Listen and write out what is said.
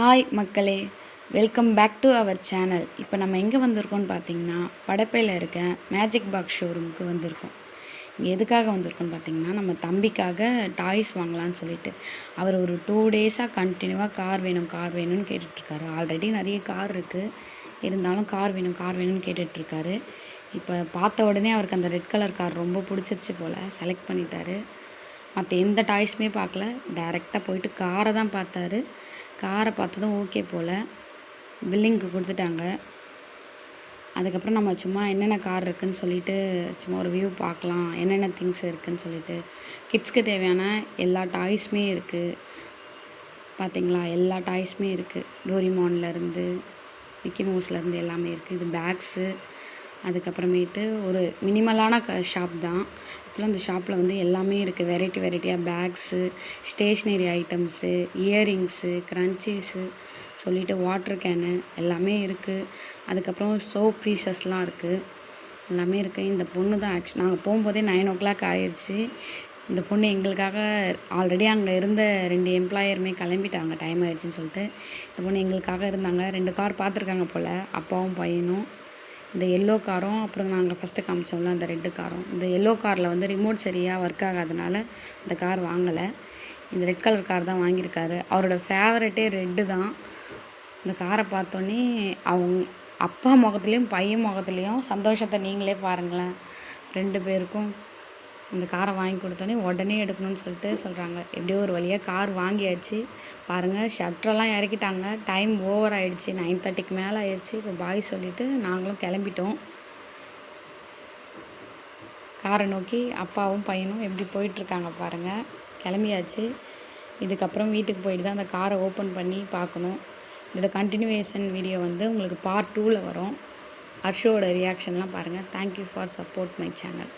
Hi மக்களே, welcome back to our channel. இப்போ நம்ம எங்கே வந்திருக்கோம்னு பார்த்தீங்கன்னா, படப்பையில் இருக்க மேஜிக் பாக்ஸ் ஷோரூமுக்கு வந்திருக்கோம். இங்கே எதுக்காக வந்திருக்கோம்னு பார்த்தீங்கன்னா, நம்ம தம்பிக்காக டாய்ஸ் வாங்கலான்னு சொல்லிட்டு அவர் ஒரு 2 டேஸாக கண்டினியூவாக கார் வேணும்னு கேட்டுட்ருக்காரு. ஆல்ரெடி நிறைய கார் இருக்குது, இருந்தாலும் கார் வேணும்னு கேட்டுட்ருக்காரு. இப்போ பார்த்த உடனே அவருக்கு அந்த ரெட் கலர் கார் ரொம்ப பிடிச்சிருச்சு போல், செலக்ட் பண்ணிட்டாரு. மற்ற எந்த டாய்ஸுமே பார்க்கல, டைரெக்டாக போயிட்டு காரை தான் பார்த்தாரு. காரை பார்த்ததும் ஓகே போல், பில்லிங்க்கு கொடுத்துட்டாங்க. அதுக்கப்புறம் நம்ம சும்மா என்னென்ன கார் இருக்குதுன்னு சொல்லிட்டு சும்மா ஒரு வியூ பார்க்கலாம், என்னென்ன திங்ஸ் இருக்குதுன்னு சொல்லிட்டு. கிட்ஸ்க்கு தேவையான எல்லா டாய்ஸுமே இருக்குது. பார்த்திங்களா, எல்லா டாய்ஸுமே இருக்குது. டோரிமான்லேருந்து மிக்கி மவுஸ்லேருந்து எல்லாமே இருக்குது. இது பேக்ஸு. அதுக்கப்புறமேட்டு ஒரு மினிமலான ஷாப் தான். ஆக்சுவலாக அந்த ஷாப்பில் வந்து எல்லாமே இருக்குது. வெரைட்டியாக பேக்ஸு, ஸ்டேஷ்னரி ஐட்டம்ஸு, இயரிங்ஸு, க்ரன்ச்சீஸு சொல்லிவிட்டு வாட்டர் கேனு எல்லாமே இருக்குது. அதுக்கப்புறம் சோப் பீசஸ்லாம் இருக்குது, எல்லாமே இருக்குது. இந்த பொண்ணு தான் நாங்கள் போகும்போதே 9 o'clock ஆயிடுச்சு. இந்த பொண்ணு எங்களுக்காக ஆல்ரெடி அங்கே இருந்த 2 எம்ப்ளாயருமே கிளம்பிட்டாங்க, டைம் ஆகிடுச்சின்னு சொல்லிட்டு. இந்த பொண்ணு எங்களுக்காக இருந்தாங்க. 2 கார் பார்த்துருக்காங்க போல், அப்பாவும் பையனும். இந்த எல்லோ காரும், அப்புறம் நாங்கள் ஃபஸ்ட்டு காமிச்சோம்ல அந்த ரெட்டு காரும். இந்த எல்லோ காரில் வந்து ரிமோட் சரியாக ஒர்க் ஆகாதனால இந்த கார் வாங்கலை. இந்த ரெட் கலர் கார் தான் வாங்கியிருக்காரு. அவரோட ஃபேவரட்டே ரெட்டு தான். இந்த காரை பார்த்தோன்னே அவங்க அப்பா முகத்துலேயும் பையன் முகத்துலேயும் சந்தோஷத்தை நீங்களே பாருங்களேன். 2 பேருக்கும் இந்த காரை வாங்கி கொடுத்தோன்னே உடனே எடுக்கணும்னு சொல்லிட்டு சொல்கிறாங்க. எப்படியோ ஒரு வழியாக கார் வாங்கியாச்சு. பாருங்கள், ஷட்டரெல்லாம் இறக்கிட்டாங்க. டைம் ஓவர் ஆகிடுச்சி, 9:30க்கு மேலே ஆயிடுச்சு. இப்போ பாய் சொல்லிவிட்டு நாங்களும் கிளம்பிட்டோம். காரை நோக்கி அப்பாவும் பையனும் எப்படி போயிட்டுருக்காங்க பாருங்கள். கிளம்பியாச்சு. இதுக்கப்புறம் வீட்டுக்கு போயிட்டு தான் அந்த காரை ஓப்பன் பண்ணி பார்க்கணும். இதோட கண்டினியூவேஷன் வீடியோ வந்து உங்களுக்கு பார்ட் 2ல் வரும். ஹர்ஷோட ரியாக்ஷன்லாம் பாருங்கள். Thank you for support my channel.